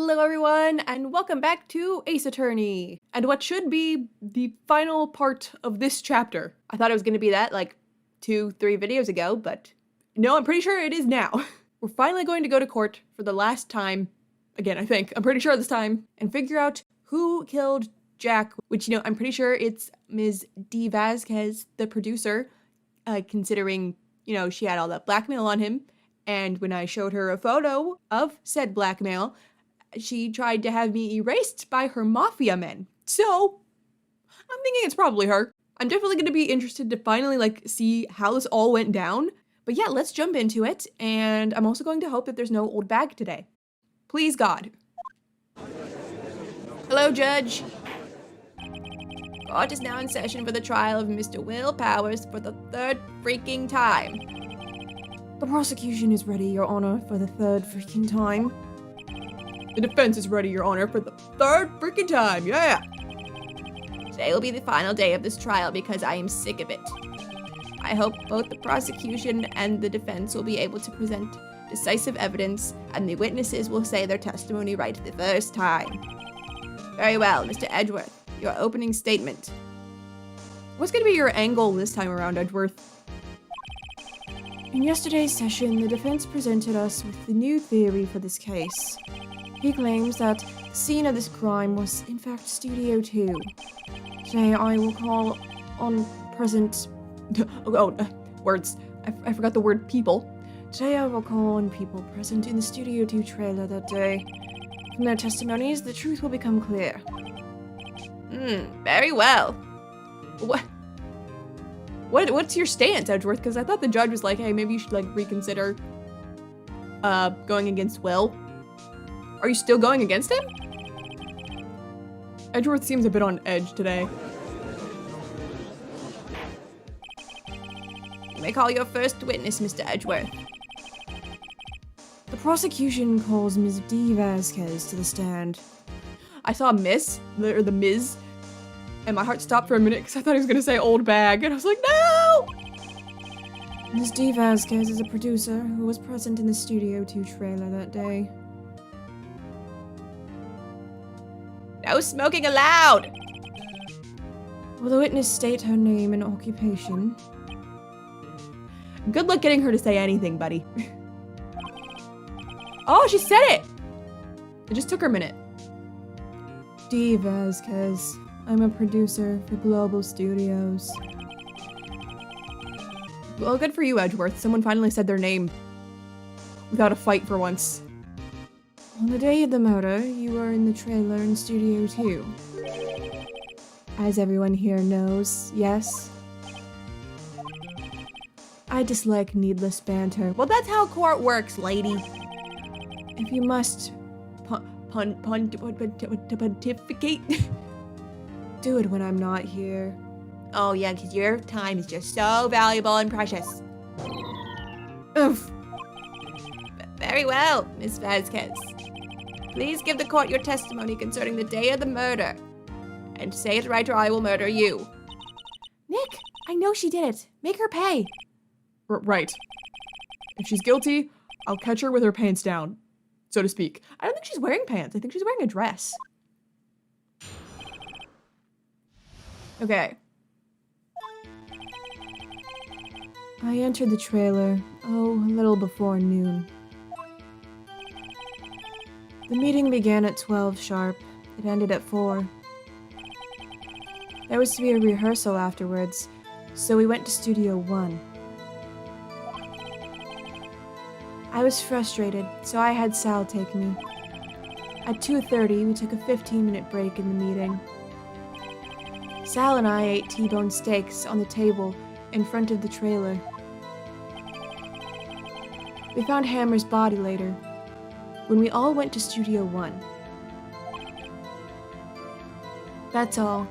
Hello everyone, and welcome back to Ace Attorney, and what should be the final part of this chapter. I thought it was going to be that like 2-3 videos ago, but no, I'm pretty sure it is now. We're finally going to go to court for the last time, again I think, I'm pretty sure this time, and figure out who killed Jack, which I'm pretty sure it's Ms. D. Vasquez, the producer, considering, she had all that blackmail on him. And when I showed her a photo of said blackmail, she tried to have me erased by her mafia men. So, I'm thinking it's probably her. I'm definitely going to be interested to finally, see how this all went down. But yeah, let's jump into it. And I'm also going to hope that there's no old bag today. Please, God. Hello, Judge. Court is now in session for the trial of Mr. Will Powers for the third freaking time. The prosecution is ready, Your Honor, for the third freaking time. The defense is ready, Your Honor, for the third freaking time, yeah! Today will be the final day of this trial because I am sick of it. I hope both the prosecution and the defense will be able to present decisive evidence and the witnesses will say their testimony right the first time. Very well, Mr. Edgeworth, your opening statement. What's gonna be your angle this time around, Edgeworth? In yesterday's session, the defense presented us with the new theory for this case. He claims that the scene of this crime was, in fact, Studio 2. Today, I will call on present... words. I forgot the word people. Today, I will call on people present in the Studio 2 trailer that day. From their testimonies, the truth will become clear. Very well. What's your stance, Edgeworth? Because I thought the judge was like, hey, maybe you should, reconsider, going against Will. Are you still going against him? Edgeworth seems a bit on edge today. You may call your first witness, Mr. Edgeworth. The prosecution calls Ms. D. Vasquez to the stand. I saw Miss, or the Ms., and my heart stopped for a minute because I thought he was going to say old bag, and I was like, no! Ms. D. Vasquez is a producer who was present in the Studio 2 trailer that day. No smoking allowed! Will the witness state her name and occupation? Good luck getting her to say anything, buddy. Oh, she said it! It just took her a minute. D. Vasquez. I'm a producer for Global Studios. Well, good for you, Edgeworth. Someone finally said their name without a fight for once. On the day of the murder, you were in the trailer in Studio 2. As everyone here knows, yes? I dislike needless banter. Well, that's how court works, lady. If you must pontificate. Do it when I'm not here. Oh yeah, because your time is just so valuable and precious. Oof. Very well, Miss Vasquez. Please give the court your testimony concerning the day of the murder. And say it right or I will murder you. Nick, I know she did it. Make her pay. Right. If she's guilty, I'll catch her with her pants down, so to speak. I don't think she's wearing pants. I think she's wearing a dress. Okay. I entered the trailer, a little before noon. The meeting began at 12 sharp. It ended at 4. There was to be a rehearsal afterwards, so we went to Studio 1. I was frustrated, so I had Sal take me. At 2:30, we took a 15-minute break in the meeting. Sal and I ate T-bone steaks on the table in front of the trailer. We found Hammer's body later, when we all went to Studio 1. That's all.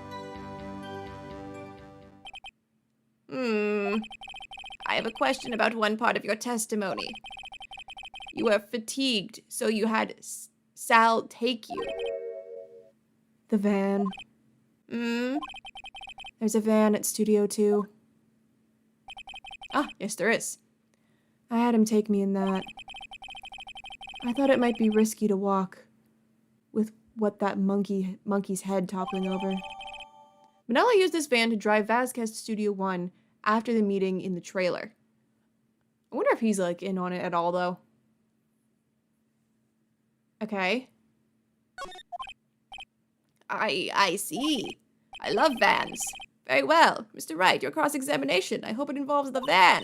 I have a question about one part of your testimony. You were fatigued, so you had Sal take you. The van. There's a van at Studio 2. Ah, yes there is. I had him take me in that. I thought it might be risky to walk. with what that monkey's head toppling over. Manella used this van to drive Vasquez to Studio 1 after the meeting in the trailer. I wonder if he's, like, in on it at all, though. Okay. I see. I love vans. Very well. Mr. Wright, your cross-examination. I hope it involves the van.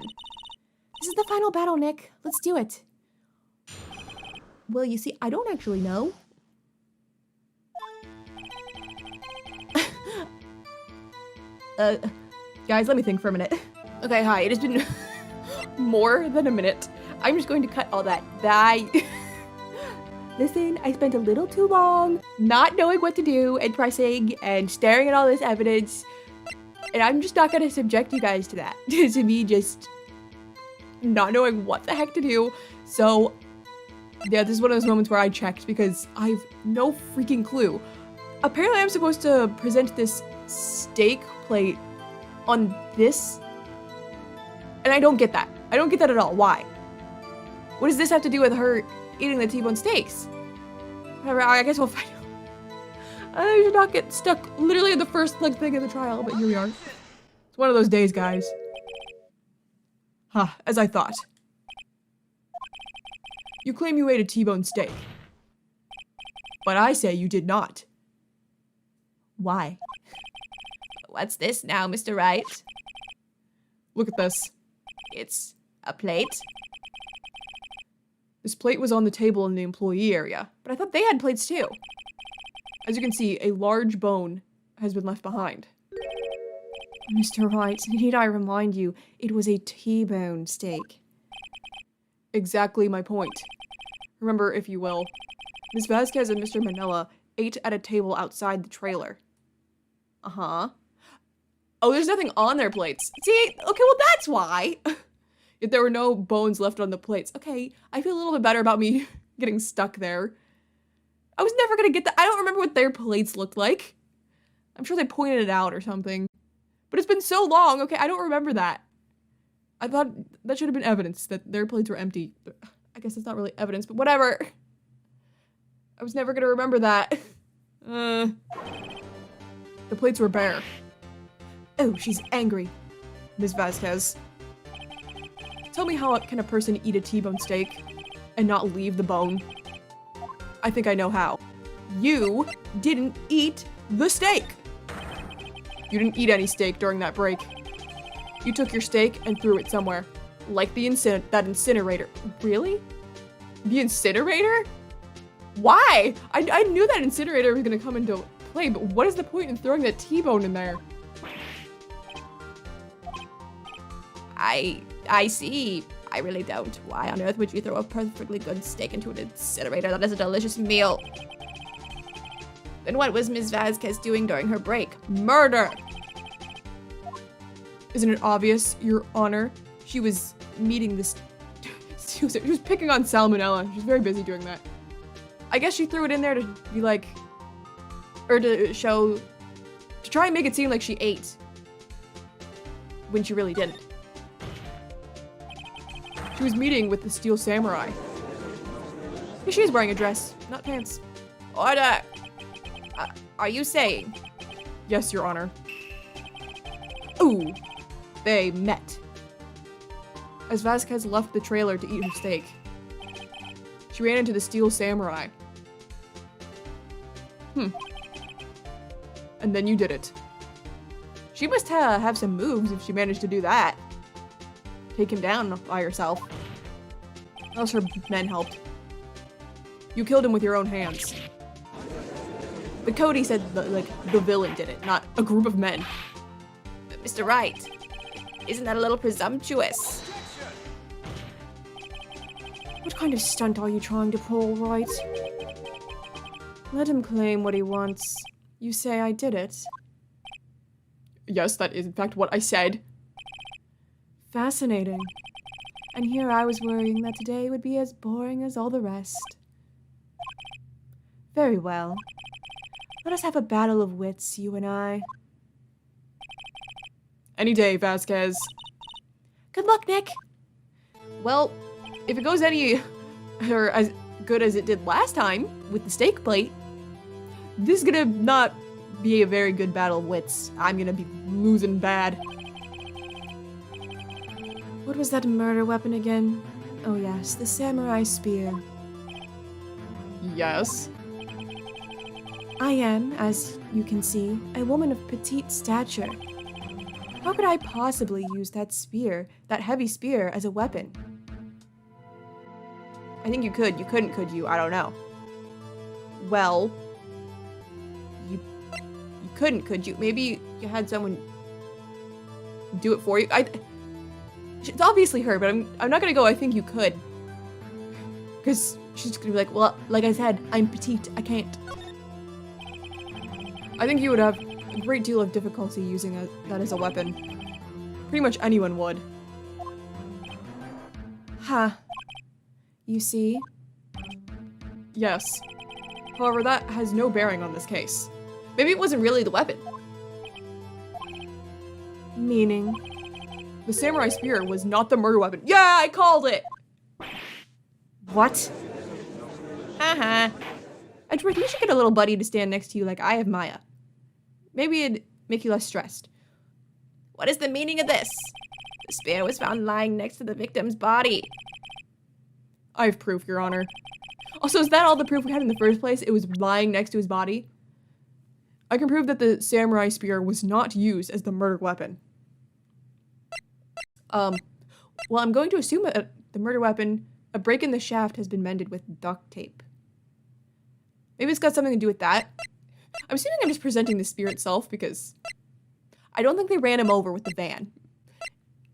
This is the final battle, Nick. Let's do it. Well, you see, I don't actually know. Guys, let me think for a minute. Okay, hi. It has been more than a minute. I'm just going to cut all that. Listen, I spent a little too long not knowing what to do and pressing and staring at all this evidence. And I'm just not going to subject you guys to that. To me just not knowing what the heck to do. So, yeah, this is one of those moments where I checked because I have no freaking clue. Apparently, I'm supposed to present this steak plate on this. And I don't get that. I don't get that at all. Why? What does this have to do with her eating the T-bone steaks? Whatever, I guess we'll find out. I should not get stuck literally in the first thing of the trial, but here we are. It's one of those days, guys. Huh, as I thought. You claim you ate a T-bone steak. But I say you did not. Why? What's this now, Mr. Wright? Look at this. It's a plate. This plate was on the table in the employee area, but I thought they had plates too. As you can see, a large bone has been left behind. Mr. Wright, need I remind you, it was a T-bone steak. Exactly my point. Remember, if you will, Ms. Vasquez and Mr. Manella ate at a table outside the trailer. Uh-huh. Oh, there's nothing on their plates. See? Okay, well that's why. If there were no bones left on the plates. Okay, I feel a little bit better about me getting stuck there. I was never gonna get that. I don't remember what their plates looked like. I'm sure they pointed it out or something. But it's been so long. Okay, I don't remember that. I thought that should have been evidence that their plates were empty. I guess it's not really evidence, but whatever. I was never gonna remember that. The plates were bare. Oh, she's angry. Ms. Vasquez. Tell me how can a person eat a T-bone steak and not leave the bone? I think I know how. You didn't eat the steak. You didn't eat any steak during that break. You took your steak and threw it somewhere. Like that incinerator. Really? The incinerator? Why? I knew that incinerator was gonna come into play, but what is the point in throwing that T-bone in there? I see. I really don't. Why on earth would you throw a perfectly good steak into an incinerator? That is a delicious meal. Then what was Ms. Vasquez doing during her break? Murder! Isn't it obvious, Your Honor? She was meeting this... she was picking on salmonella. She's very busy doing that. I guess she threw it in there to be like... or to show... to try and make it seem like she ate. When she really didn't. She was meeting with the Steel Samurai. She is wearing a dress, not pants. Order! Are you saying? Yes, Your Honor. Ooh, they met. As Vasquez left the trailer to eat her steak, she ran into the Steel Samurai. And then you did it. She must have some moves if she managed to do that. Take him down by herself. Unless her men helped. You killed him with your own hands. But Cody said the villain did it, not a group of men. Mr. Wright, isn't that a little presumptuous? What kind of stunt are you trying to pull, Wright? Let him claim what he wants. You say I did it. Yes, that is in fact what I said. Fascinating. And here I was worrying that today would be as boring as all the rest. Very well. Let us have a battle of wits, you and I. Any day, Vasquez. Good luck, Nick! Well, if it goes any or as good as it did last time with the steak plate, This is gonna not be a very good battle of wits. I'm gonna be losing bad. What was that murder weapon again? Oh yes, the samurai spear. Yes. I am, as you can see, a woman of petite stature. How could I possibly use that spear, that heavy spear, as a weapon? I think you could. You couldn't, could you? I don't know. Well, you couldn't, could you? Maybe you had someone do it for you. It's obviously her, but I'm not gonna go, I think you could. Because she's gonna be like, well, like I said, I'm petite, I can't. I think you would have a great deal of difficulty using that as a weapon. Pretty much anyone would. Ha. You see? Yes. However, that has no bearing on this case. Maybe it wasn't really the weapon. Meaning? The samurai spear was not the murder weapon. Yeah, I called it! What? Haha. Edgeworth, you should get a little buddy to stand next to you like I have Maya. Maybe it'd make you less stressed. What is the meaning of this? The spear was found lying next to the victim's body. I have proof, Your Honor. Also, is that all the proof we had in the first place? It was lying next to his body? I can prove that the samurai spear was not used as the murder weapon. Well, I'm going to assume that the murder weapon, a break in the shaft, has been mended with duct tape. Maybe it's got something to do with that. I'm assuming I'm just presenting the spear itself because I don't think they ran him over with the van.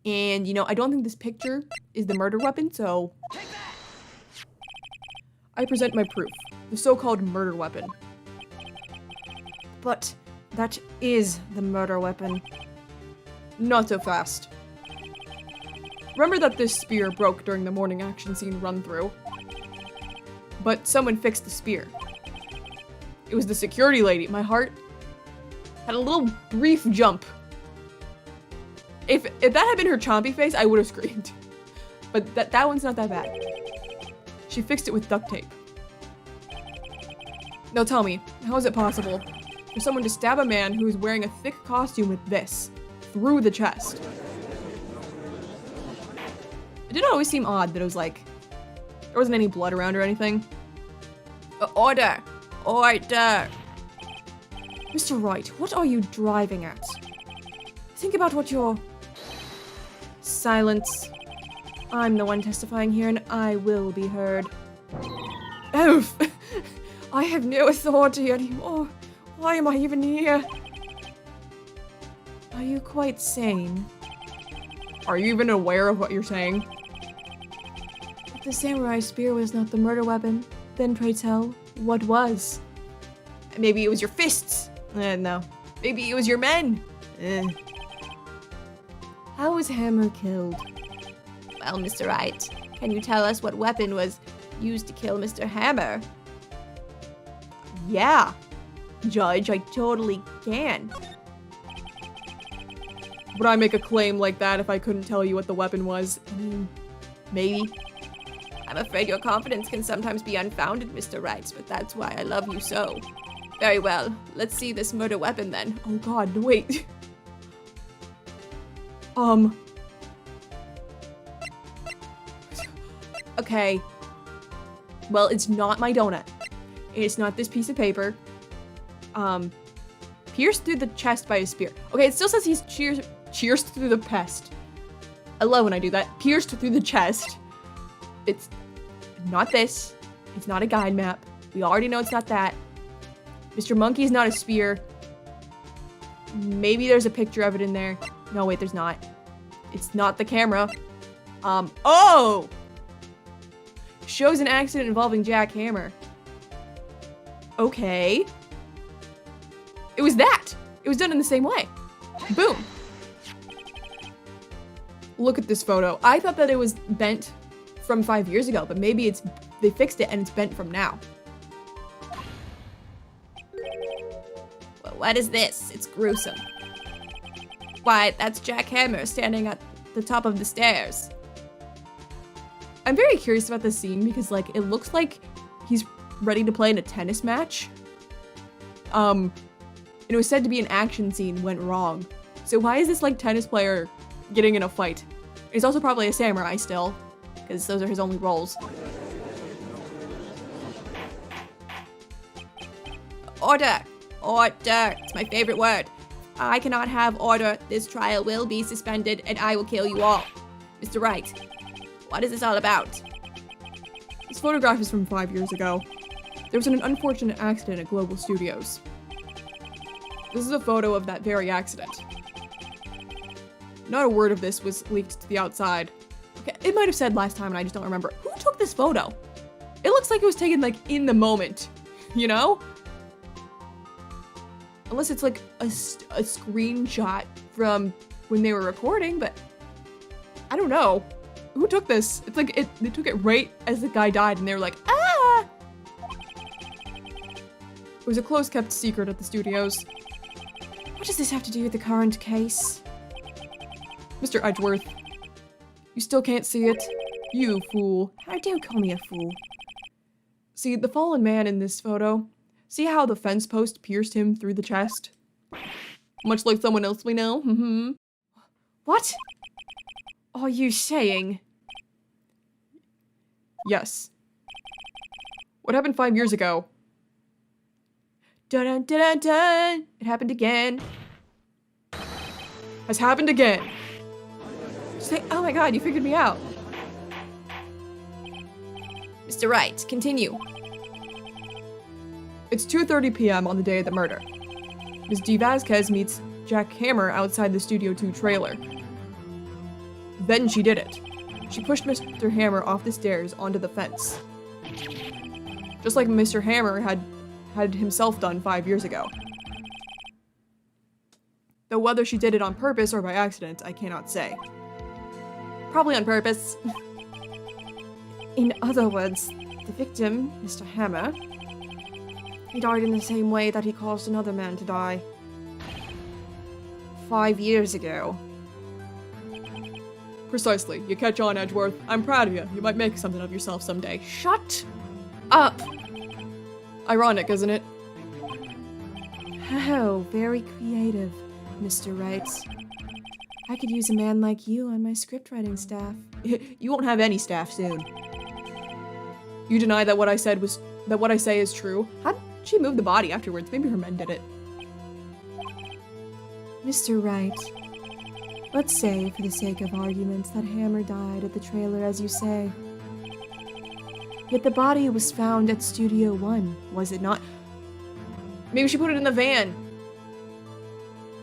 And, you know, I don't think this picture is the murder weapon, so I present my proof, the so-called murder weapon. But that is the murder weapon. Not so fast. Remember that this spear broke during the morning action scene run-through. But someone fixed the spear. It was the security lady. My heart had a little brief jump. If that had been her chompy face, I would have screamed. But that one's not that bad. She fixed it with duct tape. Now tell me, how is it possible for someone to stab a man who is wearing a thick costume with this through the chest? It did always seem odd that it was like, there wasn't any blood around or anything. Order! Order! Mr. Wright, what are you driving at? Think about what you're... Silence. I'm the one testifying here and I will be heard. Oof! I have no authority anymore. Why am I even here? Are you quite sane? Are you even aware of what you're saying? If the samurai spear was not the murder weapon, then pray tell, what was? Maybe it was your fists. No. Maybe it was your men. How was Hammer killed? Well, Mr. Wright, can you tell us what weapon was used to kill Mr. Hammer? Yeah, Judge, I totally can. Would I make a claim like that if I couldn't tell you what the weapon was? I mean, maybe. I'm afraid your confidence can sometimes be unfounded, Mr. Wright, but that's why I love you so. Very well, let's see this murder weapon then. Oh god, wait. Okay. Well, it's not my donut. It's not this piece of paper. Pierced through the chest by a spear. Okay, it still says he's pierced through the pest. I love when I do that. Pierced through the chest. It's not this. It's not a guide map. We already know it's not that. Mr. Monkey's not a spear. Maybe there's a picture of it in there. No, wait, there's not. It's not the camera. Oh! Shows an accident involving Jack Hammer. Okay. It was that! It was done in the same way. Boom. Look at this photo. I thought that it was bent from 5 years ago, but maybe they fixed it and it's bent from now. Well, what is this? It's gruesome. Why, that's Jack Hammer standing at the top of the stairs. I'm very curious about this scene because, like, it looks like he's ready to play in a tennis match. And it was said to be an action scene went wrong. So why is this like tennis player getting in a fight? He's also probably a samurai still, because those are his only roles. Order! Order! It's my favorite word. I cannot have order. This trial will be suspended and I will kill you all. Mr. Wright, what is this all about? This photograph is from 5 years ago. There was an unfortunate accident at Global Studios. This is a photo of that very accident. Not a word of this was leaked to the outside. Okay, it might have said last time and I just don't remember. Who took this photo? It looks like it was taken like in the moment, you know? Unless it's like a screenshot from when they were recording, but I don't know. Who took this? It's like they took it right as the guy died and they were like, ah! It was a close-kept secret at the studios. What does this have to do with the current case? Mr. Edgeworth, you still can't see it? You fool. Don't call me a fool. See, the fallen man in this photo, see how the fence post pierced him through the chest? Much like someone else we know, What are you saying? Yes. What happened 5 years ago? Dun dun dun dun! It happened again. Has happened again. Say, oh my god, you figured me out. Mr. Wright, continue. It's 2:30 p.m. on the day of the murder. Ms. D. Vasquez meets Jack Hammer outside the Studio 2 trailer. Then she did it. She pushed Mr. Hammer off the stairs onto the fence. Just like Mr. Hammer had himself done 5 years ago. Though whether she did it on purpose or by accident, I cannot say. Probably on purpose. In other words, the victim, Mr. Hammer, he died in the same way that he caused another man to die. 5 years ago. Precisely. You catch on, Edgeworth. I'm proud of you. You might make something of yourself someday. Shut up! Ironic, isn't it? Oh, very creative, Mr. Wright. I could use a man like you on my scriptwriting staff. You won't have any staff soon. You deny that what I say is true? How'd she move the body afterwards? Maybe her men did it. Mr. Wright, let's say, for the sake of argument, that Hammer died at the trailer as you say. Yet the body was found at Studio 1, was it not? Maybe she put it in the van.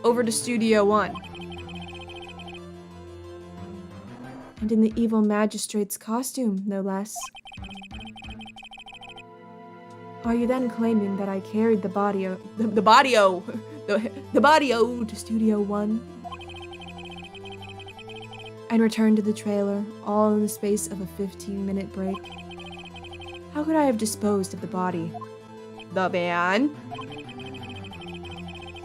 Over to Studio 1. And in the evil magistrate's costume, no less. Are you then claiming that I carried the body to Studio 1? And returned to the trailer, all in the space of a 15-minute break? How could I have disposed of the body? The van?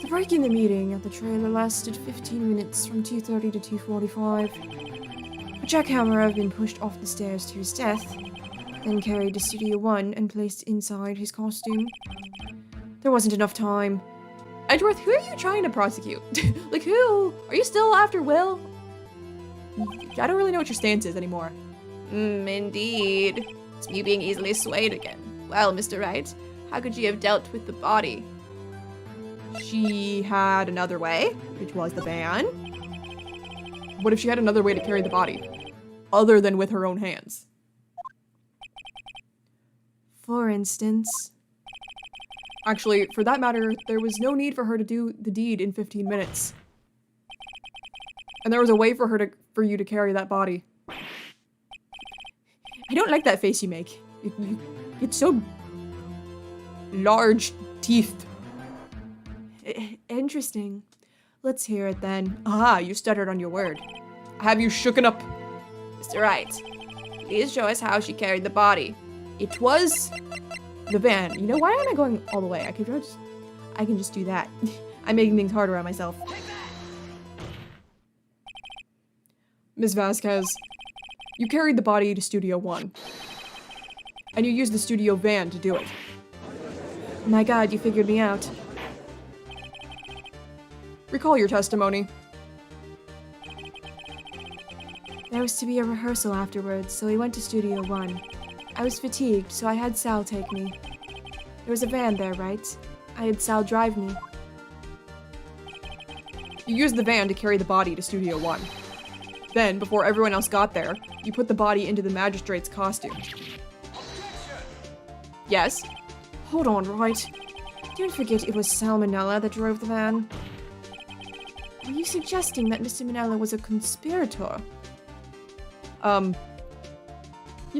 The break in the meeting at the trailer lasted 15 minutes from 2:30 to 2:45. Jack Hammer had been pushed off the stairs to his death, then carried to Studio 1 and placed inside his costume. There wasn't enough time. Edgeworth, who are you trying to prosecute? Like, who? Are you still after Will? I don't really know what your stance is anymore. Indeed. It's me being easily swayed again. Well, Mr. Wright, how could you have dealt with the body? She had another way, which was the van. What if she had another way to carry the body? Other than with her own hands? For instance... Actually, for that matter, there was no need for her to do the deed in 15 minutes. And there was a way for you to carry that body. I don't like that face you make. It's so large teethed. Interesting. Let's hear it then. Ah, you stuttered on your word. Have you shooken up? Mr. Wright, please show us how she carried the body. It was the van. You know, why am I going all the way? I can just do that. I'm making things harder on myself. Ms. Vasquez, you carried the body to Studio 1. And you used the studio van to do it. My god, you figured me out. Recall your testimony. There was to be a rehearsal afterwards, so we went to Studio 1. I was fatigued, so I had Sal take me. There was a van there, right? I had Sal drive me. You used the van to carry the body to Studio 1. Then, before everyone else got there, you put the body into the magistrate's costume. Yes? Hold on, Wright. Don't forget it was Salmonella that drove the van. Are you suggesting that Mr. Manella was a conspirator? You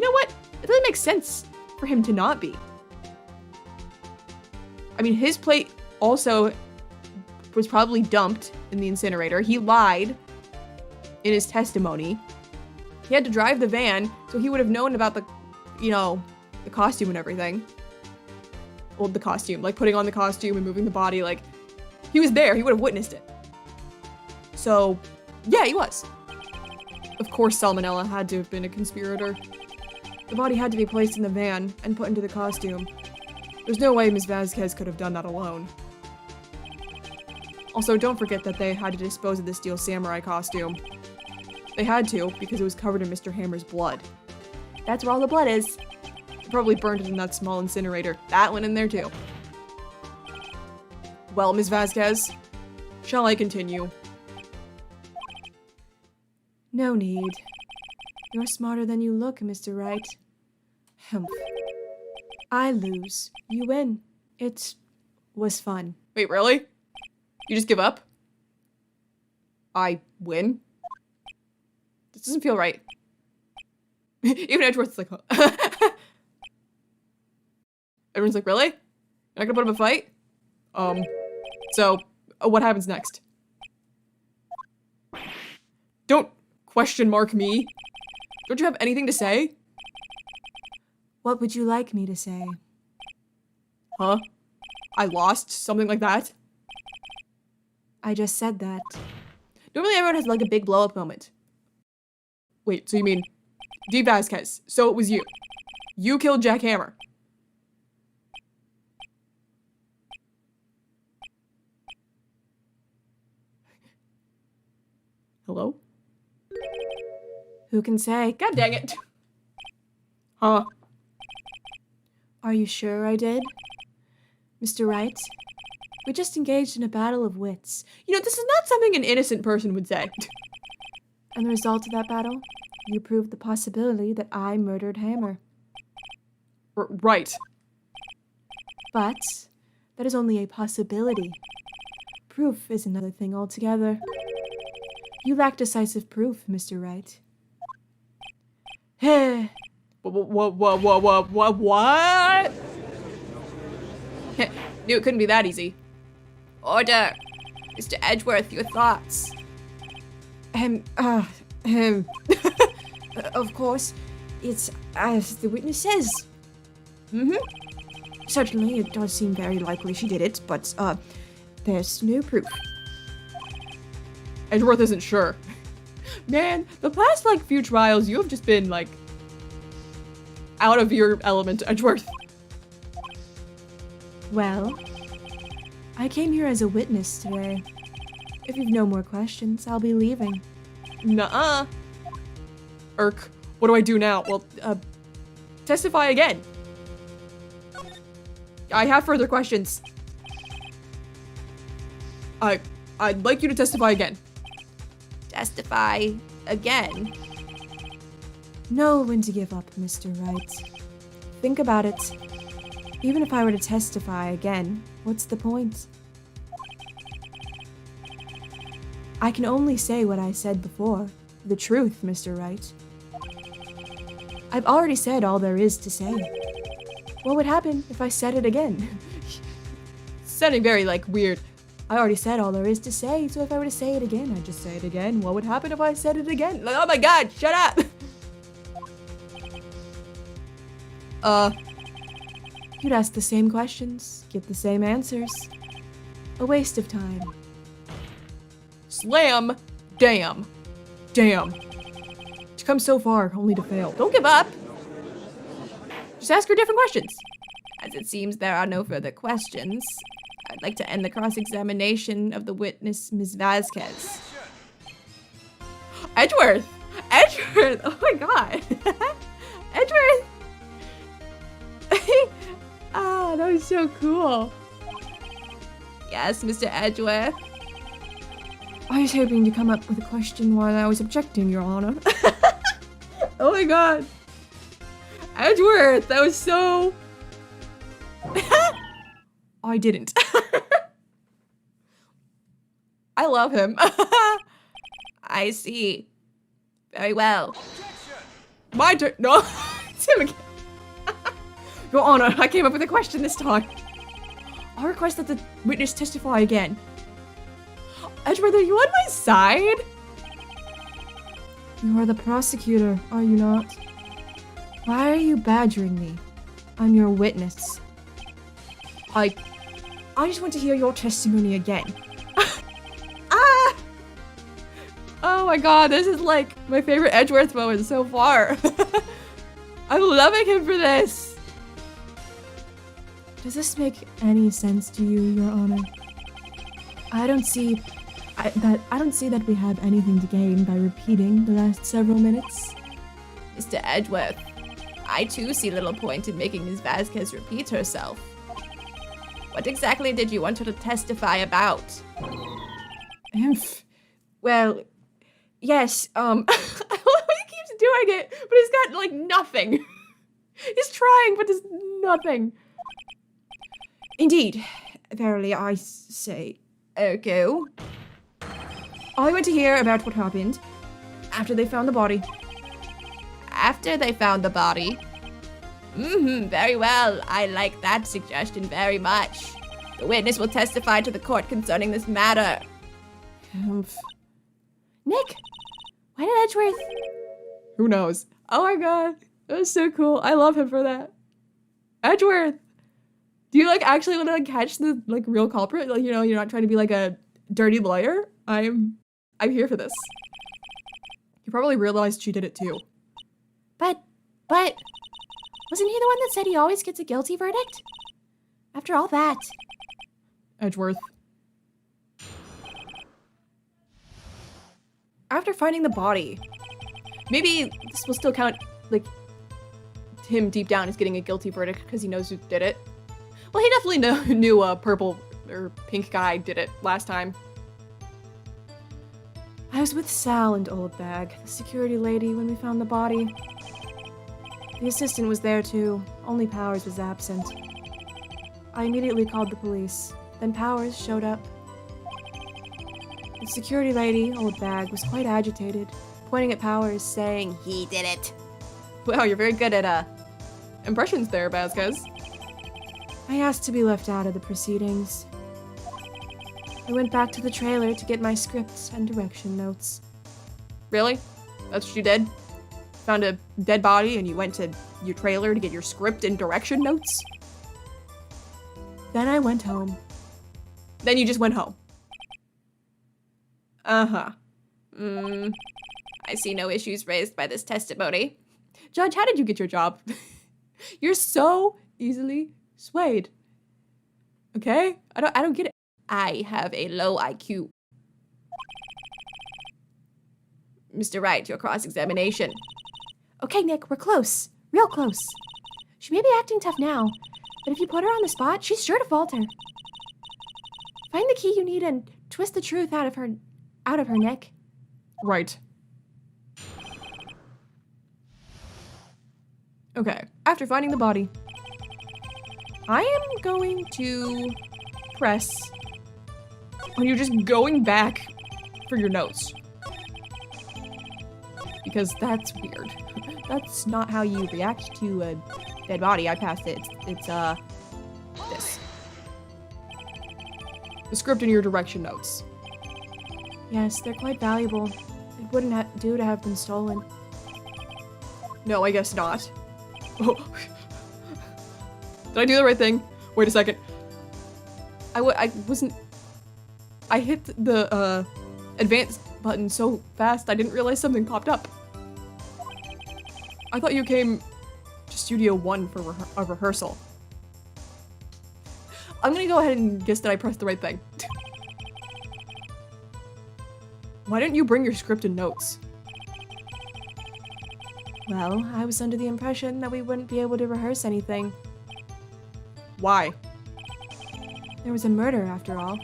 know what? It doesn't make sense for him to not be. I mean, his plate also was probably dumped in the incinerator. He lied in his testimony. He had to drive the van, so he would have known about the, the costume and everything. Well, the costume, like putting on the costume and moving the body, like, he was there. He would have witnessed it. So, yeah, he was. Of course, Salmonella had to have been a conspirator. The body had to be placed in the van and put into the costume. There's no way Ms. Vasquez could have done that alone. Also, don't forget that they had to dispose of the Steel Samurai costume. They had to, because it was covered in Mr. Hammer's blood. That's where all the blood is. They probably burned it in that small incinerator. That went in there too. Well, Ms. Vasquez, shall I continue? No need. You're smarter than you look, Mr. Wright. Humph. I lose. You win. It was fun. Wait, really? You just give up? I win? This doesn't feel right. Even Edgeworth's like, huh? Everyone's like, really? You're not gonna put up a fight? So, what happens next? Don't question mark me. Don't you have anything to say? What would you like me to say? Huh? I lost? Something like that? I just said that. Normally everyone has like a big blow-up moment. Wait, so you mean D. Vasquez, so it was you. You killed Jack Hammer. Hello? Who can say? God dang it. Huh? Are you sure I did? Mr. Wright? We just engaged in a battle of wits. You know, this is not something an innocent person would say. And the result of that battle? You proved the possibility that I murdered Hammer. Right. But that is only a possibility. Proof is another thing altogether. You lack decisive proof, Mr. Wright. What? Knew it couldn't be that easy. Order! Mr. Edgeworth, your thoughts. Of course, it's as the witness says. Certainly, it does seem very likely she did it, but, there's no proof. Edgeworth isn't sure. Man, the past, few trials, you have just been, out of your element, Edgeworth. Well, I came here as a witness today. If you've no more questions, I'll be leaving. Nuh-uh. Irk, what do I do now? Well, testify again. I have further questions. I'd like you to testify again. Testify again. Know when to give up, Mr. Wright. Think about it. Even if I were to testify again, what's the point? I can only say what I said before. The truth, Mr. Wright. I've already said all there is to say. What would happen if I said it again? Sounding very, weird. I already said all there is to say, so if I were to say it again, I'd just say it again. What would happen if I said it again? Oh my god, shut up! You'd ask the same questions, get the same answers. A waste of time. Slam! Damn. Damn. To come so far, only to fail. Don't give up! Just ask her different questions. As it seems there are no further questions, I'd like to end the cross-examination of the witness, Ms. Vasquez. Edgeworth! Edgeworth! Oh my god! Edgeworth! Ah, that was so cool. Yes, Mr. Edgeworth. I was hoping to come up with a question while I was objecting, Your Honor. Oh my god. Edgeworth, that was so... I didn't. I love him. I see. Very well. My turn. No. It's him again. Your Honor, I came up with a question this time. I request that the witness testify again. Edgeworth, are you on my side? You are the prosecutor, are you not? Why are you badgering me? I'm your witness. I just want to hear your testimony again. Ah! Oh my god, this is like my favorite Edgeworth moment so far. I'm loving him for this. Does this make any sense to you, Your Honor? I don't see that we have anything to gain by repeating the last several minutes. Mr. Edgeworth, I too see little point in making Ms. Vasquez repeat herself. What exactly did you want her to testify about? Well, yes, I don't know how he keeps doing it, but he's got, like, nothing. He's trying, but there's nothing. Indeed, verily I say. Okay. I want to hear about what happened after they found the body. After they found the body? Very well. I like that suggestion very much. The witness will testify to the court concerning this matter. Nick, why did Edgeworth? Who knows? Oh my god, that was so cool. I love him for that. Edgeworth, do you like actually want to like catch the like real culprit? Like, you know, you're not trying to be like a dirty lawyer. I'm here for this. You probably realized she did it too. But wasn't he the one that said he always gets a guilty verdict? After all that. Edgeworth. After finding the body, Maybe this will still count, like, him deep down is getting a guilty verdict because he knows who did it. Well, he definitely knew a purple or pink guy did it last time. I was with Sal and Old Bag, the security lady, when we found the body. The assistant was there too, only Powers was absent. I immediately called the police, then Powers showed up. The security lady, Old Bag, was quite agitated, pointing at Powers, saying, He did it. Wow, you're very good at, impressions there, Vasquez. I asked to be left out of the proceedings. I went back to the trailer to get my scripts and direction notes. Really? That's what you did? Found a dead body and you went to your trailer to get your script and direction notes? Then I went home. Then you just went home. Uh-huh. I see no issues raised by this testimony. Judge, how did you get your job? You're so easily swayed. Okay? I don't get it. I have a low IQ. Mr. Wright, your cross-examination. Okay, Nick, we're close. Real close. She may be acting tough now, but if you put her on the spot, she's sure to falter. Find the key you need and twist the truth out of her, Nick. Right. Okay, after finding the body, I am going to press on you just going back for your notes. Because that's weird. That's not how you react to a dead body. I passed it. It's this. The script and your direction notes. Yes, they're quite valuable. It wouldn't do to have them stolen. No, I guess not. Oh. Did I do the right thing? Wait a second. I wasn't... I hit the, advance button so fast I didn't realize something popped up. I thought you came to Studio 1 for a rehearsal. I'm gonna go ahead and guess that I pressed the right thing. Why didn't you bring your script and notes? Well, I was under the impression that we wouldn't be able to rehearse anything. Why? There was a murder, after all.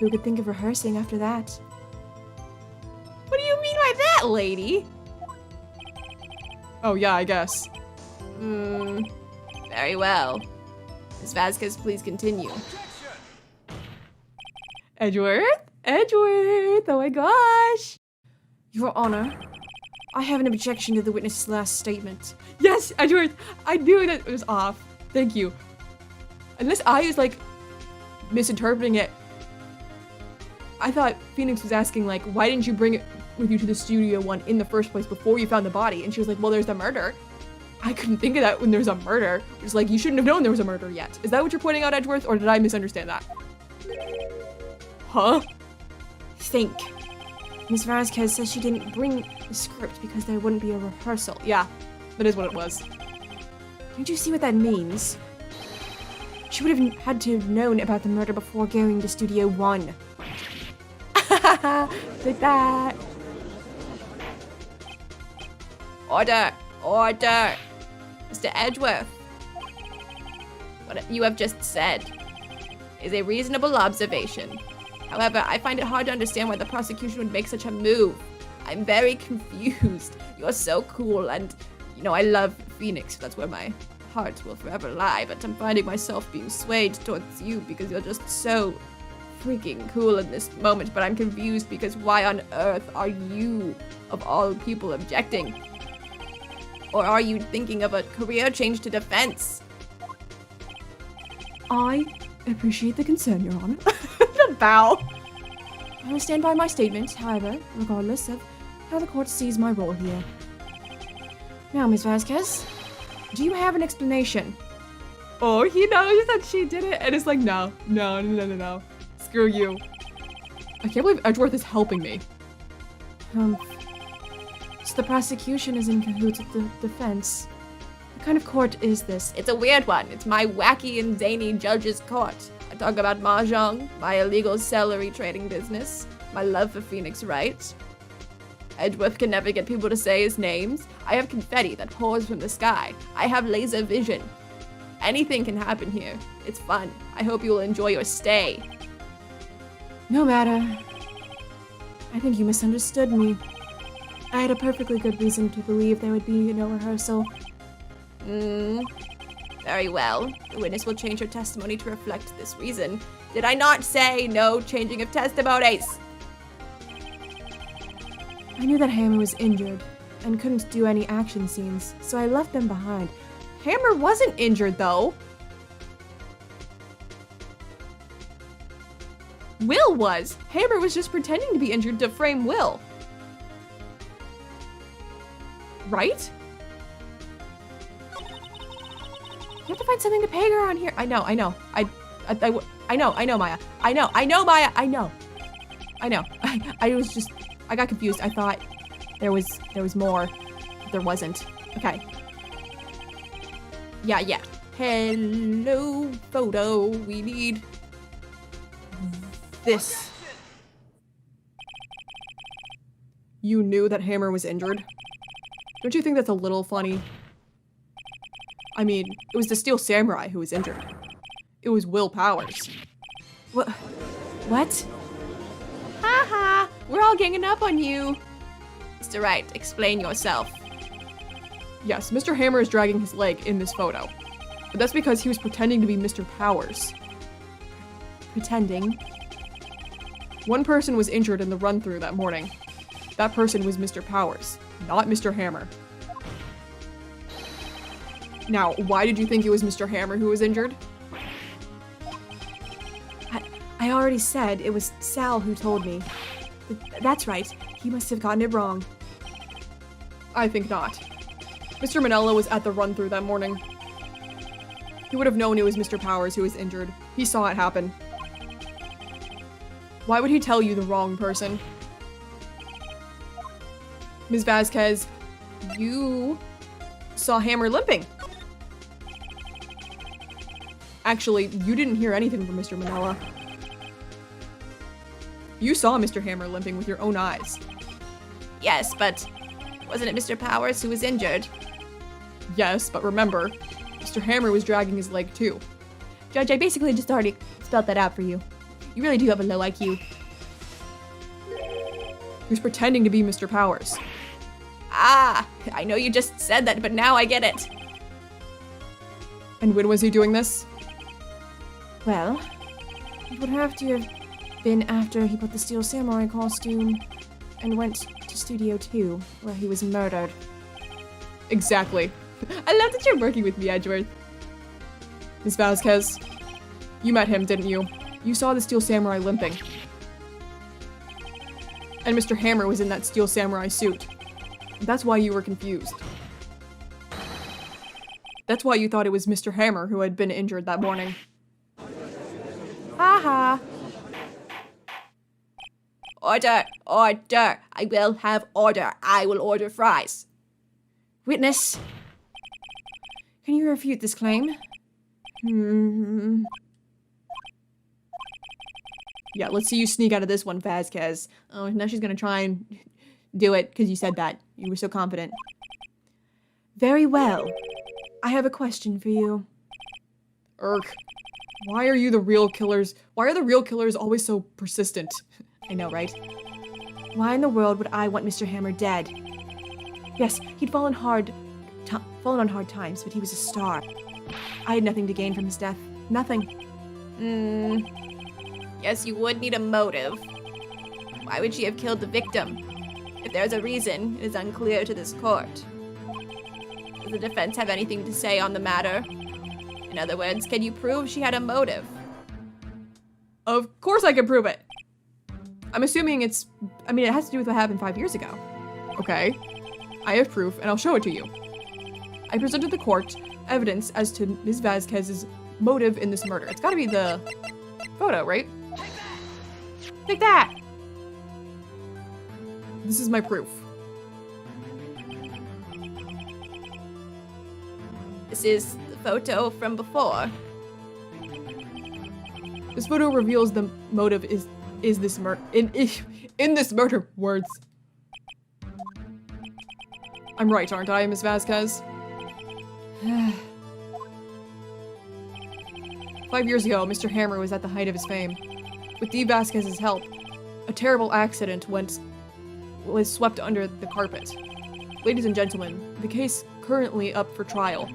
Who could think of rehearsing after that? What do you mean by that, lady? Oh yeah, I guess. Very well. Miss Vasquez, please continue. Edgeworth? Edgeworth! Oh my gosh! Your Honor, I have an objection to the witness's last statement. Yes, Edgeworth! I knew that it was off. Thank you. Unless I was like misinterpreting it. I thought Phoenix was asking like, why didn't you bring it with you to the Studio One in the first place before you found the body? And she was like, well, there's the murder. I couldn't think of that when there's a murder. It's like, you shouldn't have known there was a murder yet. Is that what you're pointing out, Edgeworth, or did I misunderstand that? Huh? Think. Miss Vasquez says she didn't bring the script because there wouldn't be a rehearsal. Yeah, that is what it was. Don't you see what that means? She would have had to have known about the murder before going to Studio One. Take that. Order! Order! Mr. Edgeworth, what you have just said is a reasonable observation. However, I find it hard to understand why the prosecution would make such a move. I'm very confused. You're so cool, and, you know, I love Phoenix. That's where my heart will forever lie, but I'm finding myself being swayed towards you because you're just so freaking cool in this moment, but I'm confused because why on earth are you, of all people, objecting? Or are you thinking of a career change to defense? I appreciate the concern, Your Honor. The bow. I will stand by my statement, however, regardless of how the court sees my role here. Now, Miss Vasquez, do you have an explanation? Oh, he knows that she did it, and it's like, no. Screw you. I can't believe Edgeworth is helping me. So the prosecution is in cahoots with the defense. What kind of court is this? It's a weird one. It's my wacky and zany judge's court. I talk about mahjong, my illegal celery trading business, my love for Phoenix Wright. Edgeworth can never get people to say his names. I have confetti that pours from the sky. I have laser vision. Anything can happen here. It's fun. I hope you will enjoy your stay. No matter. I think you misunderstood me. I had a perfectly good reason to believe there would be no rehearsal. Very well. The witness will change her testimony to reflect this reason. Did I not say no changing of testimonies? I knew that Hammer was injured and couldn't do any action scenes, so I left them behind. Hammer wasn't injured, though. Will was. Hammer was just pretending to be injured to frame Will. Right? You have to find something to peg her on here. I know. I know, Maya. I know. I got confused. I thought there was more. But there wasn't. Okay. Yeah. Hello, photo. We need this. You knew that Hammer was injured? Don't you think that's a little funny? I mean, it was the Steel Samurai who was injured. It was Will Powers. What? Haha, we're all ganging up on you. Mr. Wright, explain yourself. Yes, Mr. Hammer is dragging his leg in this photo. But that's because he was pretending to be Mr. Powers. Pretending? One person was injured in the run-through that morning. That person was Mr. Powers, not Mr. Hammer. Now, why did you think it was Mr. Hammer who was injured? I already said it was Sal who told me. That's right. He must have gotten it wrong. I think not. Mr. Manella was at the run-through that morning. He would have known it was Mr. Powers who was injured. He saw it happen. Why would he tell you the wrong person? Ms. Vasquez, you saw Hammer limping. Actually, you didn't hear anything from Mr. Manella. You saw Mr. Hammer limping with your own eyes. Yes, but wasn't it Mr. Powers who was injured? Yes, but remember, Mr. Hammer was dragging his leg too. Judge, I basically just already spelled that out for you. You really do have a low IQ. He was pretending to be Mr. Powers. Ah, I know you just said that, but now I get it. And when was he doing this? Well, it would have to have been after he put the Steel Samurai costume and went to Studio 2, where he was murdered. Exactly. I love that you're working with me, Edgeworth. Miss Vasquez, you met him, didn't you? You saw the Steel Samurai limping. And Mr. Hammer was in that Steel Samurai suit. That's why you were confused. That's why you thought it was Mr. Hammer who had been injured that morning. Haha! Order! Order! I will have order. I will order fries. Witness! Can you refute this claim? Yeah, let's see you sneak out of this one, Vasquez. Oh, now she's gonna try and do it because you said that. You were so confident. Very well. I have a question for you. Irk. Why are you the real killers? Why are the real killers always so persistent? I know, right? Why in the world would I want Mr. Hammer dead? Yes, he'd fallen on hard times, but he was a star. I had nothing to gain from his death. Nothing. Yes, you would need a motive. Why would she have killed the victim? If there's a reason, it is unclear to this court. Does the defense have anything to say on the matter? In other words, can you prove she had a motive? Of course I can prove it. I'm assuming it has to do with what happened 5 years ago. Okay. I have proof, and I'll show it to you. I presented the court evidence as to Ms. Vasquez's motive in this murder. It's gotta be the photo, right? Take that! This is my proof. This is the photo from before. This photo reveals the motive is this murder in this murder. Words. I'm right, aren't I, Ms. Vasquez? 5 years ago, Mr. Hammer was at the height of his fame. With Dee Vasquez's help, a terrible accident was swept under the carpet. Ladies and gentlemen, the case currently up for trial.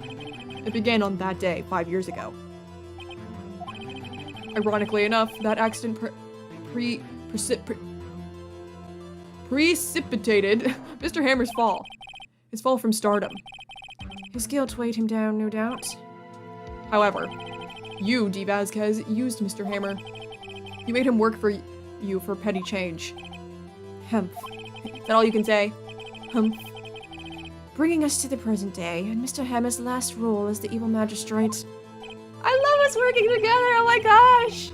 It began on that day, 5 years ago. Ironically enough, that accident precipitated Mr. Hammer's fall. His fall from stardom. His guilt weighed him down, no doubt. However, you, Dee Vasquez, used Mr. Hammer. You made him work for you for petty change. Humph. Is that all you can say? Humph. Bringing us to the present day, and Mr. Hammer's last role as the evil magistrate. I love us working together, oh my gosh!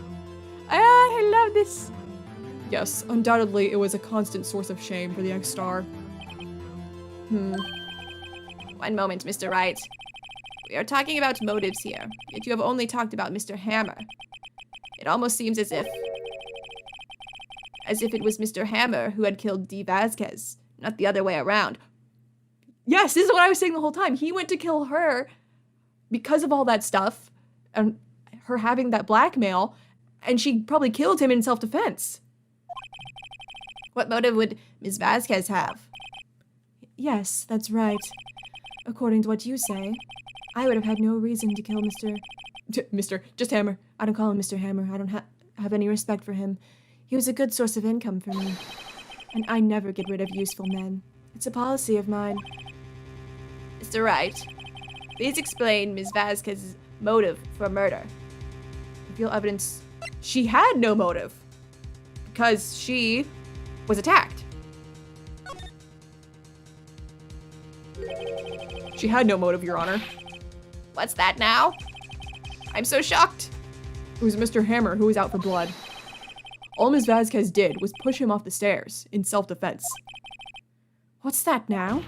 I love this. Yes, undoubtedly it was a constant source of shame for the ex-star. One moment, Mr. Wright. We are talking about motives here, yet you have only talked about Mr. Hammer. It almost seems as if it was Mr. Hammer who had killed Dee Vasquez, not the other way around. Yes, this is what I was saying the whole time. He went to kill her because of all that stuff, and her having that blackmail, and she probably killed him in self-defense. What motive would Ms. Vasquez have? Yes, that's right. According to what you say, I would have had no reason to kill just Hammer. I don't call him Mr. Hammer. I don't have any respect for him. He was a good source of income for me. And I never get rid of useful men. It's a policy of mine. Mr. Wright, please explain Ms. Vasquez's motive for murder. Reveal evidence. She had no motive. Because she was attacked. She had no motive, Your Honor. What's that now? I'm so shocked. It was Mr. Hammer who was out for blood. All Ms. Vasquez did was push him off the stairs in self-defense. What's that now?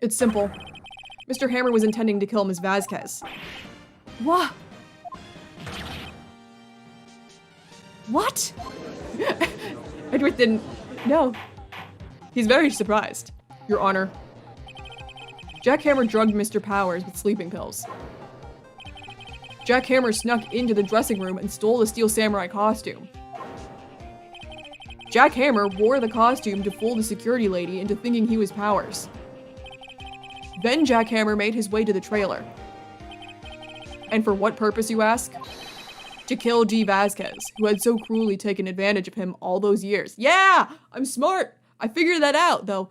It's simple. Mr. Hammer was intending to kill Ms. Vasquez. What? What? Edgeworth didn't know. He's very surprised, Your Honor. Jack Hammer drugged Mr. Powers with sleeping pills. Jack Hammer snuck into the dressing room and stole the Steel Samurai costume. Jack Hammer wore the costume to fool the security lady into thinking he was Powers. Then Jack Hammer made his way to the trailer. And for what purpose, you ask? To kill G. Vasquez, who had so cruelly taken advantage of him all those years. Yeah, I'm smart. I figured that out, though.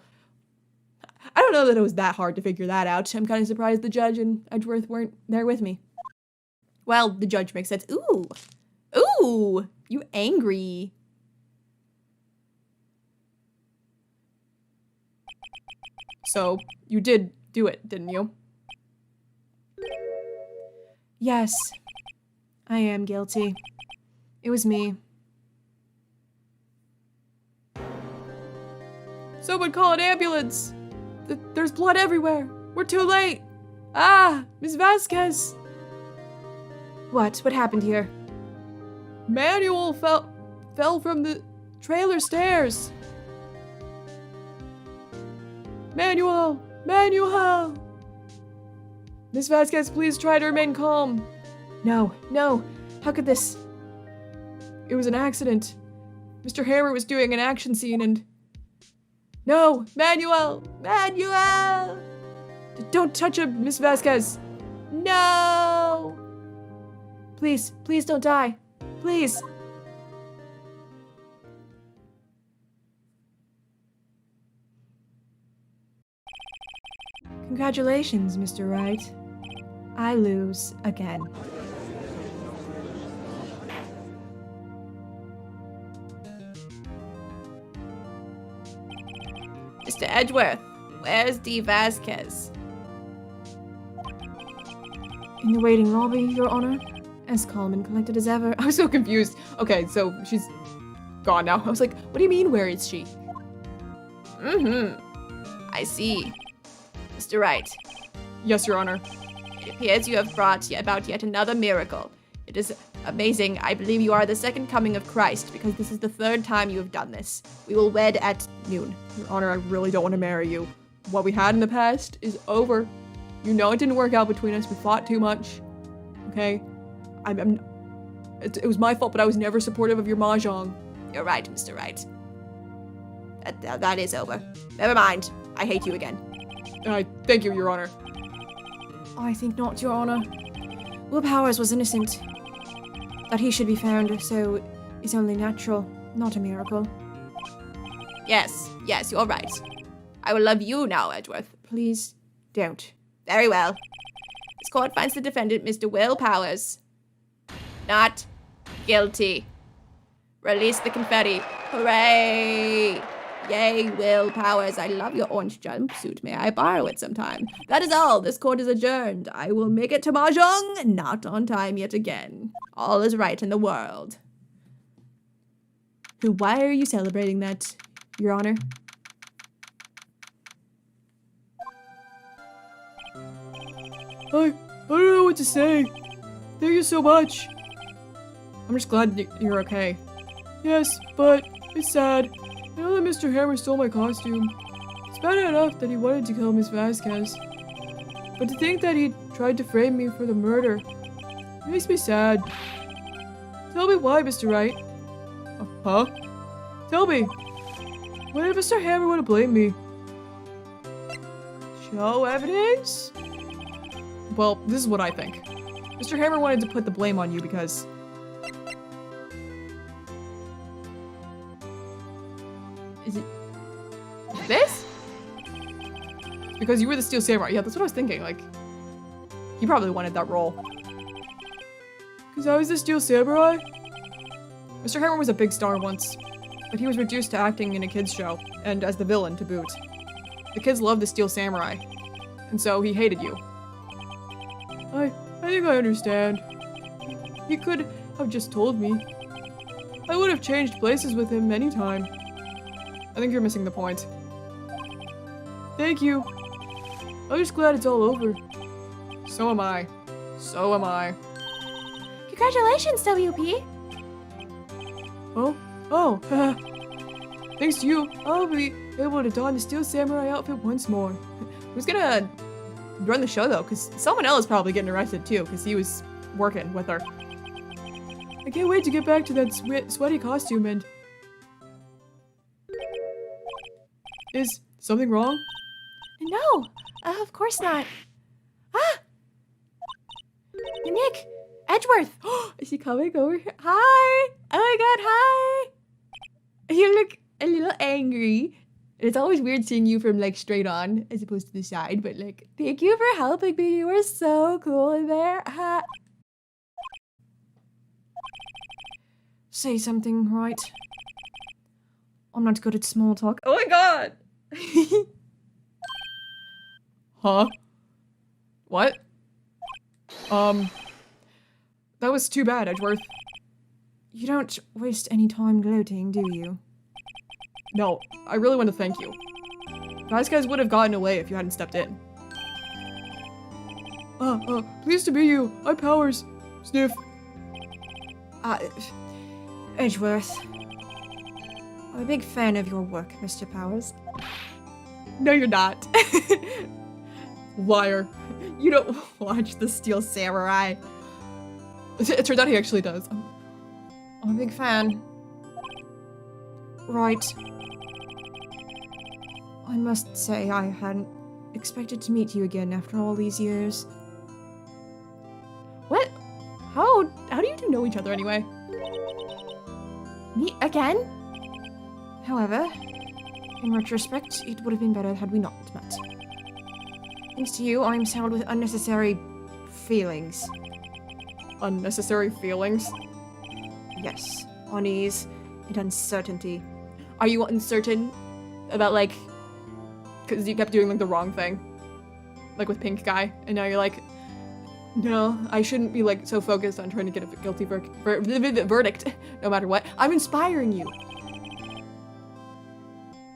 I don't know that it was that hard to figure that out. I'm kind of surprised the judge and Edgeworth weren't there with me. Well, the judge makes sense. Ooh. Ooh, you angry. So, you did do it, didn't you? Yes. I am guilty. It was me. Someone call an ambulance! There's blood everywhere! We're too late! Ah! Miss Vasquez! What? What happened here? Manuel fell from the trailer stairs! Manuel! Manuel! Miss Vasquez, please try to remain calm. No, no. How could this? It was an accident. Mr. Hammer was doing an action scene and... No! Manuel! Manuel! Don't touch him, Miss Vasquez! No! Please, please don't die. Please. Congratulations, Mr. Wright. I lose again. Mr. Edgeworth, where's D. Vasquez? In the waiting lobby, Your Honor. As calm and collected as ever. I was so confused. Okay, so she's gone now. I was like, what do you mean, where is she? I see. Mr. Wright, Yes, Your Honor. it appears you have brought about yet another miracle. It is amazing. I believe you are the second coming of Christ, because this is the third time you have done this. We will wed at noon. Your Honor, I really don't want to marry you. What we had in the past is over. You know it didn't work out between us. We fought too much. Okay? It was my fault, but I was never supportive of your mahjong. You're right, Mr. Wright. That is over. Never mind. I hate you again. Thank you, Your Honor. I think not, Your Honor. Will Powers was innocent. That he should be found so is only natural, not a miracle. Yes, you're right. I will love you now, Edgeworth. Please don't. Very well. This court finds the defendant, Mr. Will Powers, not guilty. Release the confetti. Hooray! Yay, Will Powers. I love your orange jumpsuit. May I borrow it sometime? That is all. This court is adjourned. I will make it to mahjong, not on time yet again. All is right in the world. So why are you celebrating that, Your Honor? I don't know what to say. Thank you so much. I'm just glad you're okay. Yes, but it's sad. I know that Mr. Hammer stole my costume. It's bad enough that he wanted to kill Miss Vasquez. But to think that he tried to frame me for the murder makes me sad. Tell me why, Mr. Wright. Huh? Tell me. Why did Mr. Hammer want to blame me? Show evidence? Well, this is what I think. Mr. Hammer wanted to put the blame on you because... Is it... this? Because you were the Steel Samurai. Yeah, that's what I was thinking. Like, he probably wanted that role. Because I was the Steel Samurai? Mr. Hammer was a big star once, but he was reduced to acting in a kids show, and as the villain to boot. The kids loved the Steel Samurai, and so he hated you. I think I understand. He could have just told me. I would have changed places with him anytime. I think you're missing the point. Thank you. I'm just glad it's all over. So am I. So am I. Congratulations, WP! Oh, thanks to you, I'll be able to don the Steel Samurai outfit once more. Who's gonna run the show though? Because someone else is probably getting arrested too, because he was working with her. I can't wait to get back to that sweaty costume and... Is something wrong? No, of course not. Ah! Nick! Edgeworth! Is he coming over here? Hi! Oh my god, hi! You look a little angry. It's always weird seeing you from like straight on as opposed to the side, but like, thank you for helping me. You were so cool in there. Ha. Say something, Wright. I'm not good at small talk. Oh my god! Huh? What? That was too bad, Edgeworth. You don't waste any time gloating, do you? No, I really want to thank you. Vasquez would have gotten away if you hadn't stepped in. Pleased to meet you. I'm Powers. Sniff. Edgeworth. I'm a big fan of your work, Mr. Powers. No, you're not. Liar. You don't watch the Steel Samurai. It turns out he actually does. I'm a big fan. Right. I must say I hadn't expected to meet you again after all these years. What? How do you two know each other anyway? Meet again? However, in retrospect, it would have been better had we not met. Thanks to you, I'm saddled with unnecessary feelings. Unnecessary feelings? Yes, unease and uncertainty. Are you uncertain about like, because you kept doing like the wrong thing? Like with Pink Guy, and now you're like, no, I shouldn't be like so focused on trying to get a guilty verdict, no matter what. I'm inspiring you.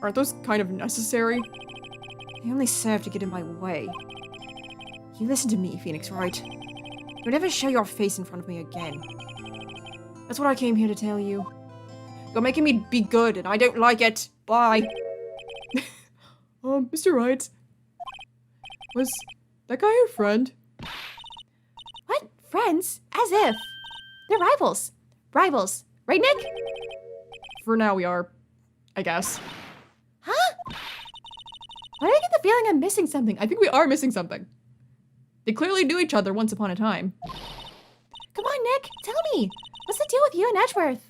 Aren't those kind of necessary? They only serve to get in my way. You listen to me, Phoenix Wright. Don't ever show your face in front of me again. That's what I came here to tell you. You're making me be good, and I don't like it. Bye. Mr. Wright. Was that guy your friend? What? Friends? As if. They're rivals. Rivals. Right, Nick? For now we are, I guess. Huh? Why do I get the feeling I'm missing something? I think we are missing something. They clearly knew each other once upon a time. Come on, Nick. Tell me. What's the deal with you and Edgeworth?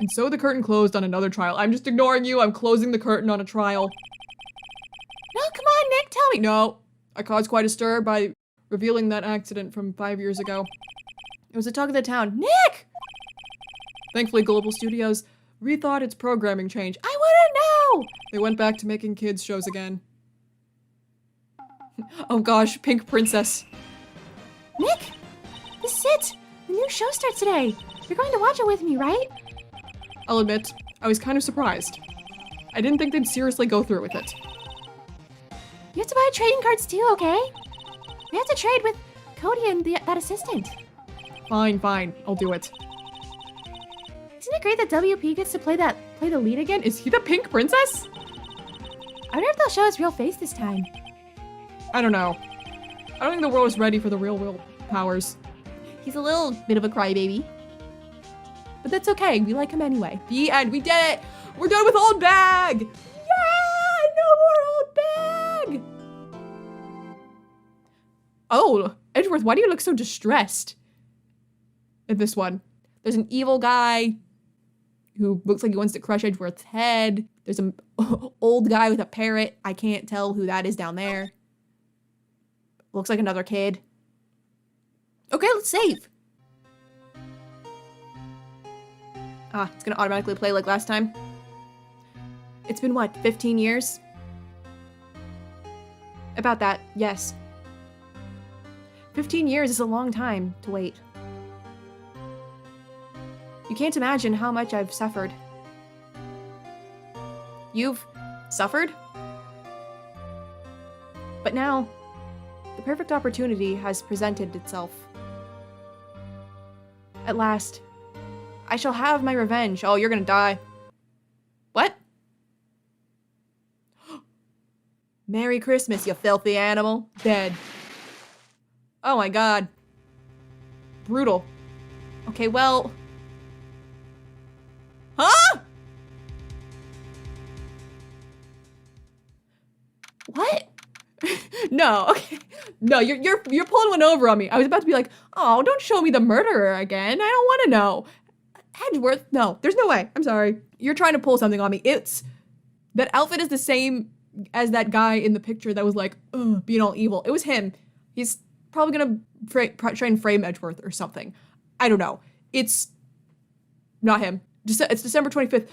And so the curtain closed on another trial. I'm just ignoring you. I'm closing the curtain on a trial. No, come on, Nick. Tell me. No. I caused quite a stir by revealing that accident from 5 years ago. It was the talk of the town. Nick! Thankfully, Global Studios rethought its programming change. I want to know! They went back to making kids shows again. Oh gosh, Pink Princess. Nick! This is it! The new show starts today. You're going to watch it with me, right? I'll admit, I was kind of surprised. I didn't think they'd seriously go through with it. You have to buy trading cards too, okay? We have to trade with Cody and that assistant. Fine, I'll do it. Isn't it great that WP gets to play the lead again? Is he the Pink Princess? I wonder if they'll show his real face this time. I don't know. I don't think the world is ready for the real Will Powers. He's a little bit of a crybaby. But that's okay, we like him anyway. The end, we did it! We're done with Old Bag! Yeah! No more Old Bag! Oh, Edgeworth, why do you look so distressed? In this one. There's an evil guy who looks like he wants to crush Edgeworth's head. There's an old guy with a parrot. I can't tell who that is down there. Looks like another kid. Okay, let's save. Ah, it's gonna automatically play like last time. It's been what, 15 years? About that, yes. 15 years is a long time to wait. You can't imagine how much I've suffered. You've suffered? But now, the perfect opportunity has presented itself. At last, I shall have my revenge. Oh, you're gonna die. What? Merry Christmas, you filthy animal. Dead. Oh my god. Brutal. Okay, well... Huh? What? No, okay. No, you're pulling one over on me. I was about to be like, oh, don't show me the murderer again. I don't want to know. Edgeworth, no, there's no way. I'm sorry. You're trying to pull something on me. That outfit is the same as that guy in the picture that was like, ugh, being all evil. It was him. He's probably gonna try and frame Edgeworth or something. I don't know. It's not him. It's December 25th.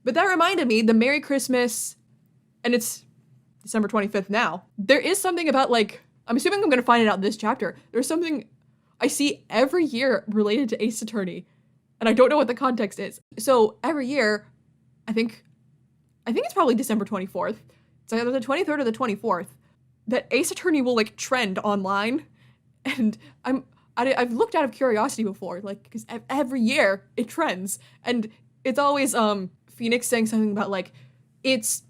But that reminded me, the Merry Christmas, and it's December 25th now. There is something about, like, I'm assuming I'm gonna find it out in this chapter. There's something I see every year related to Ace Attorney, and I don't know what the context is. So every year, I think it's probably December 24th. It's either the 23rd or the 24th, that Ace Attorney will, like, trend online. And I've looked out of curiosity before, like, because every year it trends. And it's always, Phoenix saying something about, like, it's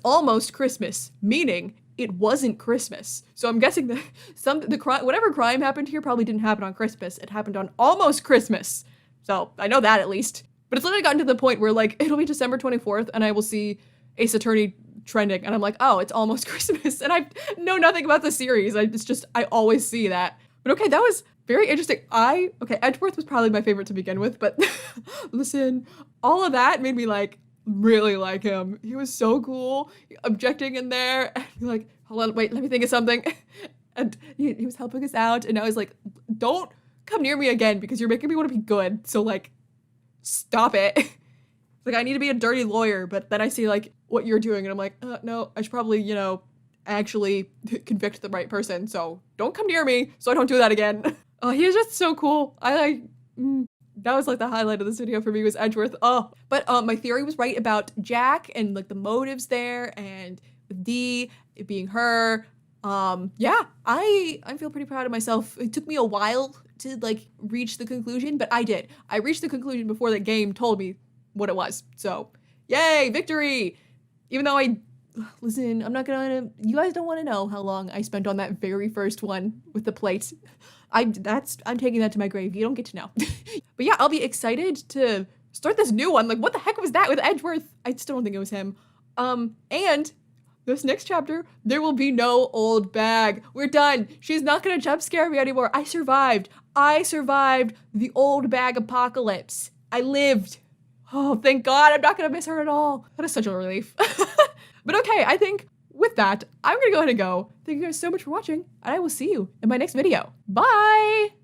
almost Christmas, meaning it wasn't Christmas. So I'm guessing that whatever crime happened here probably didn't happen on Christmas. It happened on almost Christmas. So I know that at least. But it's literally gotten to the point where, like, it'll be December 24th and I will see Ace Attorney trending and I'm like, oh, it's almost Christmas. And I know nothing about the series. I always see that. But okay, that was very interesting. Edgeworth was probably my favorite to begin with, but listen, all of that made me, like, really like him. He was so cool, objecting in there, and like, hold on, wait, let me think of something. And he was helping us out, and I was like, don't come near me again because you're making me want to be good. So, like, stop it. Like, I need to be a dirty lawyer, but then I see, like, what you're doing, and I'm like, no, I should probably, actually convict the right person. So don't come near me so I don't do that again. Oh, he was just so cool. That was, like, the highlight of this video for me was Edgeworth. Oh, but my theory was right about Jack and, like, the motives there, and with Dee, it being her. Yeah, I feel pretty proud of myself. It took me a while to, like, reach the conclusion, but I did. I reached the conclusion before the game told me what it was. So, yay, victory! Even though listen, I'm not gonna, you guys don't want to know how long I spent on that very first one with the plate. I'm taking that to my grave. You don't get to know. But yeah, I'll be excited to start this new one. Like, what the heck was that with Edgeworth? I still don't think it was him. And this next chapter, there will be no old bag. We're done. She's not gonna jump scare me anymore. I survived the old bag apocalypse. I lived. Oh, thank God. I'm not gonna miss her at all. That is such a relief. But okay, I think with that, I'm gonna go ahead and go. Thank you guys so much for watching, and I will see you in my next video. Bye!